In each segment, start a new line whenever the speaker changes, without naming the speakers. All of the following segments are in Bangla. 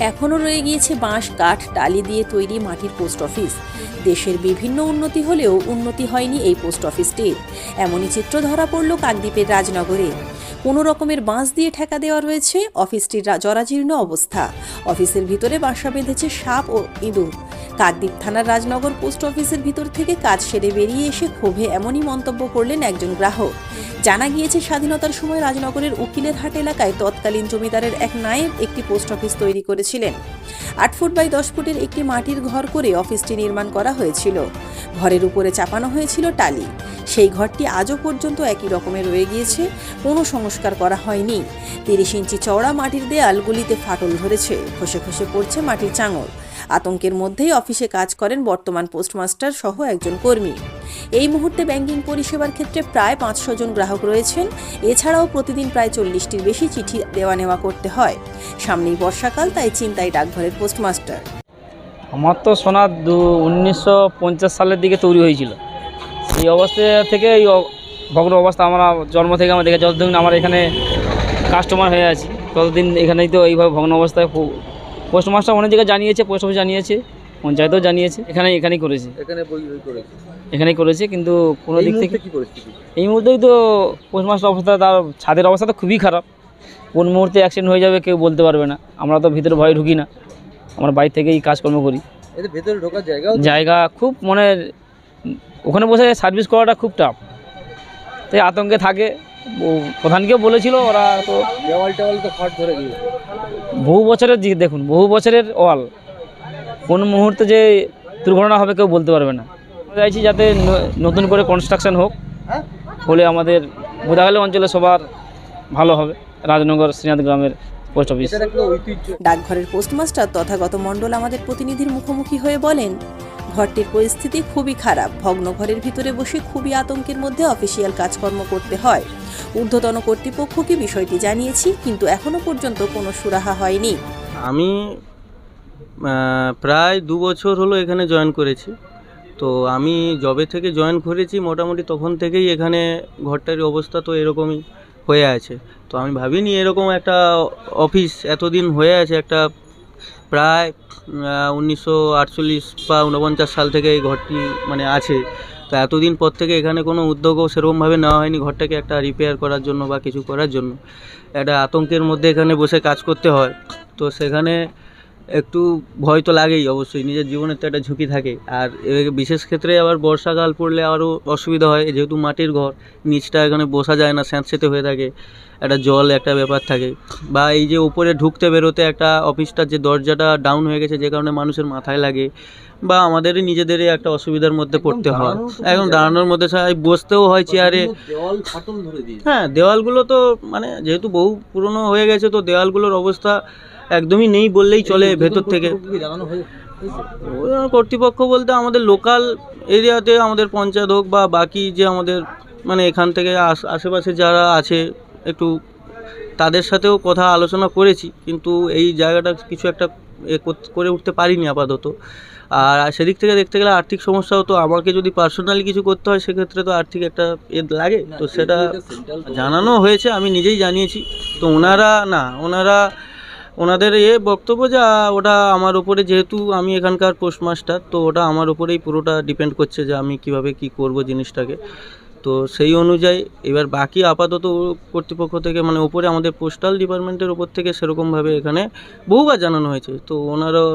এখনও রয়ে গিয়েছে বাঁশ, কাঠ, টালি দিয়ে তৈরি মাটির পোস্ট অফিস। দেশের বিভিন্ন উন্নতি হলেও উন্নতি হয়নি এই পোস্ট অফিসটির। এমনই চিত্র ধরা পড়ল কাকদ্বীপের রাজনগরে। কোনো রকমের বাঁশ দিয়ে ঠেকা দেওয়া রয়েছে অফিসটির জরাজীর্ণ অবস্থা। অফিসের ভিতরে বাসা বেঁধেছে সাপ ও ইঁদুর। কাকদ্বীপ থানার রাজনগর পোস্ট অফিসের ভিতর থেকে কাজ সেরে বেরিয়ে এসে ক্ষোভে এমনই মন্তব্য করলেন একজন গ্রাহক। জানা গিয়েছে, স্বাধীনতার সময় রাজনগরের উকিলের হাট এলাকায় তৎকালীন জমিদারের এক নায়েব একটি পোস্ট অফিস তৈরি করেছিলেন। 8 ফুট বাই 10 ফুটের একটি মাটির ঘর করে অফিসটি নির্মাণ করা হয়েছিল। ঘরের উপরে চাপানো হয়েছিল টালি। সেই ঘরটি আজও পর্যন্ত একই রকমের রয়ে গিয়েছে, কোনো সংস্কার করা হয়নি। 30 ইঞ্চি চওড়া মাটির দেয়ালগুলিতে ফাটল ধরেছে, খসে খসে পড়ছে মাটির চাঙড়। আতঙ্কের মধ্যেই অফিসে কাজ করেন বর্তমান পোস্টমাস্টার সহ একজন কর্মী। এই মুহূর্তে ব্যাংকিং পরিষেবার ক্ষেত্রে প্রায় 500 জন গ্রাহক রয়েছেন। এছাড়াও প্রতিদিন প্রায় 40টির বেশি চিঠি দেওয়া নেওয়া করতে হয়। সামনেই বর্ষাকাল, তাই চিন্তায় ডাকঘরের পোস্টমাস্টার।
আমার তো শোনা 1950 সালের দিকে তৈরি হয়েছিল। সেই অবস্থা থেকে এই ভগ্ন অবস্থা আমরা জন্ম থেকে আমরা দেখে, যতদিন আমার এখানে কাস্টমার হয়ে আছি ততদিন এখানেই তো এইভাবে ভগ্ন অবস্থায়। পোস্টমাস্টার অনেক জায়গায় জানিয়েছে, পোস্ট অফিস জানিয়েছে, পঞ্চায়েতও জানিয়েছে, এখানেই করেছে, এখানেই করেছে। কিন্তু কোনো দিক থেকে এই মুহূর্তেই তো পোস্টমাস্টার অবস্থা, তার ছাদের অবস্থা তো খুবই খারাপ। কোন মুহূর্তে অ্যাক্সিডেন্ট হয়ে যাবে কেউ বলতে পারবে না। আমরা তো ভিতরে ভয়ে ঢুকি না, আমরা বাইরে থেকেই কাজকর্ম করি।
ভেতরে ঢোকার
জায়গা খুব ওখানে বসে সার্ভিস করাটা খুব টাফ, তাই আতঙ্কে থাকে। প্রধানকেও বলেছিল, ওরা তো
দেওয়াল তো ফাট ধরে গিয়েছে।
বহু বছরের দেখুন, বহু বছরের ওয়াল, কোন মুহূর্তে যে দুর্ঘটনা হবে কেউ বলতে পারবে না। আমরা চাইছি যাতে নতুন করে কনস্ট্রাকশন হোক, হলে আমাদের বোধাগালী অঞ্চলে সবার ভালো হবে। রাজনগর শ্রীনাথ গ্রামের পোস্ট অফিস।
ডাকঘরের পোস্টমাস্টার তথাগত মণ্ডল আমাদের প্রতিনিধির মুখোমুখি হয়ে বলেন, ঘরটির পরিস্থিতি খুবই খারাপ। ভগ্ন ঘরের ভিতরে বসে খুবই আতঙ্কের মধ্যে অফিসিয়াল কাজকর্ম করতে হয়। ঊর্ধ্বতন কর্তৃপক্ষকে বিষয়টি জানিয়েছি, কিন্তু এখনো পর্যন্ত কোনো সুরাহা হয়নি।
আমি প্রায় 2 বছর হলো এখানে জয়েন করেছি। তো আমি জবে থেকে জয়েন করেছি, মোটামুটি তখন থেকেই এখানে ঘরটার অবস্থা তো এরকমই হয়ে আছে। তো আমি ভাবিনি এরকম একটা অফিস এতদিন হয়ে আছে। একটা প্রায় 1948 বা 49 সাল থেকে এই ঘরটি আছে। তো এতদিন পর থেকে এখানে কোনো উদ্যোগও সেরকমভাবে নেওয়া হয়নি ঘরটাকে একটা রিপেয়ার করার জন্য বা কিছু করার জন্য। একটা আতঙ্কের মধ্যে এখানে বসে কাজ করতে হয়, তো সেখানে একটু ভয় তো লাগেই অবশ্যই, নিজের জীবনের তো একটা ঝুঁকি থাকে। আর বিশেষ ক্ষেত্রে আবার বর্ষাকাল পড়লে আরও অসুবিধা হয়, যেহেতু মাটির ঘর, নিচটা এখানে বসা যায় না, স্যাঁতসেঁতে হয়ে থাকে, একটা জল একটা ব্যাপার থাকে। বা এই যে উপরে ঢুকতে বেরোতে একটা অফিসটার যে দরজাটা ডাউন হয়ে গেছে, যে কারণে মানুষের মাথায় লাগে, বা আমাদেরই নিজেদেরই একটা অসুবিধার মধ্যে পড়তে হয়। এখন দাঁড়ানোর মধ্যে বসতেও হয় চেয়ারে। হ্যাঁ, দেওয়ালগুলো তো যেহেতু বহু পুরনো হয়ে গেছে, তো দেওয়ালগুলোর অবস্থা একদমই নেই বললেই চলে। ভেতর থেকে কর্তৃপক্ষ বলতে আমাদের লোকাল এরিয়াতে, আমাদের পঞ্চায়েত হোক বা বাকি যে আমাদের এখান থেকে আশেপাশে যারা আছে, একটু তাদের সাথেও কথা আলোচনা করেছি, কিন্তু এই জায়গাটা কিছু একটা করে উঠতে পারিনি আপাতত। আর সেদিক থেকে দেখতে গেলে আর্থিক সমস্যাও তো, আমাকে যদি পার্সোনালি কিছু করতে হয় সেক্ষেত্রে তো আর্থিক একটা লাগে। তো সেটা জানানো হয়েছে, আমি নিজেই জানিয়েছি। তো ওনাদের বক্তব্য যা, ওটা আমার উপরে, যেহেতু আমি এখানকার পোস্টমাস্টার, তো ওটা আমার উপরেই পুরোটা ডিপেন্ড করছে যে আমি কিভাবে কি করব জিনিসটাকে। তো সেই অনুযায়ী এবার বাকি আপাতত কর্তৃপক্ষ থেকে উপরে আমাদের পোস্টাল ডিপার্টমেন্টের ওপর থেকে সেরকমভাবে এখানে বহুবার জানানো হয়েছে, তো ওনারাও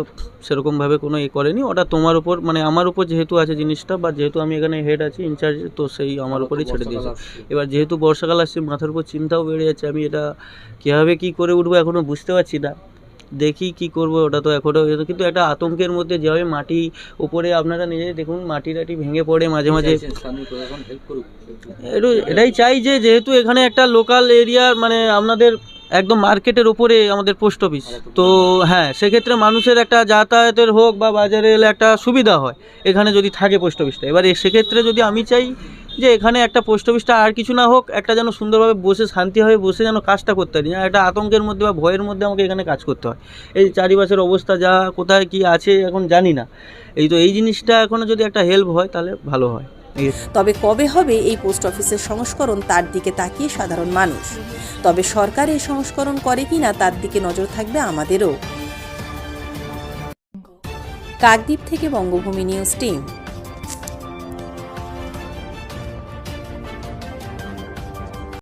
সেরকমভাবে কোনো করেনি। ওটা তোমার উপর আমার উপর যেহেতু আছে জিনিসটা, বা যেহেতু আমি এখানে হেড আছি, ইনচার্জ, তো সেই আমার উপরেই ছেড়ে দিয়েছে। এবার যেহেতু বর্ষাকাল আসছে, মাথার উপর চিন্তাও বেড়ে যাচ্ছে। আমি এটা কীভাবে কী করে উঠবো এখনও বুঝতে পারছি না। দেখি কি করব, ওটা তো এখনও, কিন্তু একটা আতঙ্কের মধ্যে যেভাবে মাটি উপরে, আপনারা নিজেই দেখুন মাটি ভেঙে পড়ে মাঝে মাঝে। এটাই চাই যে, যেহেতু এখানে একটা লোকাল এরিয়া, আপনাদের একদম মার্কেটের ওপরে আমাদের পোস্ট অফিস, তো হ্যাঁ, সেক্ষেত্রে মানুষের একটা যাতায়াতের হোক বা বাজারে এলে একটা সুবিধা হয় এখানে যদি থাকে পোস্ট অফিসটা। এবার সেক্ষেত্রে যদি আমি চাই যে এখানে একটা পোস্ট অফিসটা আর কিছু না হোক, একটা যেন সুন্দরভাবে বসে শান্তিভাবে বসে যেন কাজটা করতে পারি, না একটা আতঙ্কের মধ্যে বা ভয়ের মধ্যে আমাকে এখানে কাজ করতে হয়। এই চারিপাশের অবস্থা যা, কোথায় কি আছে এখন জানি না। এই জিনিসটা এখনও যদি একটা হেল্প হয় তাহলে ভালো হয়।
তবে কবে হবে এই পোস্ট অফিসের সংস্করণ, তার দিকে তাকিয়ে সাধারণ মানুষ। তবে সরকার এই সংস্করণ করে কিনা তার দিকে নজর থাকবে আমাদেরও। কাকদ্বীপ থেকে বঙ্গভূমি নিউজ টিম।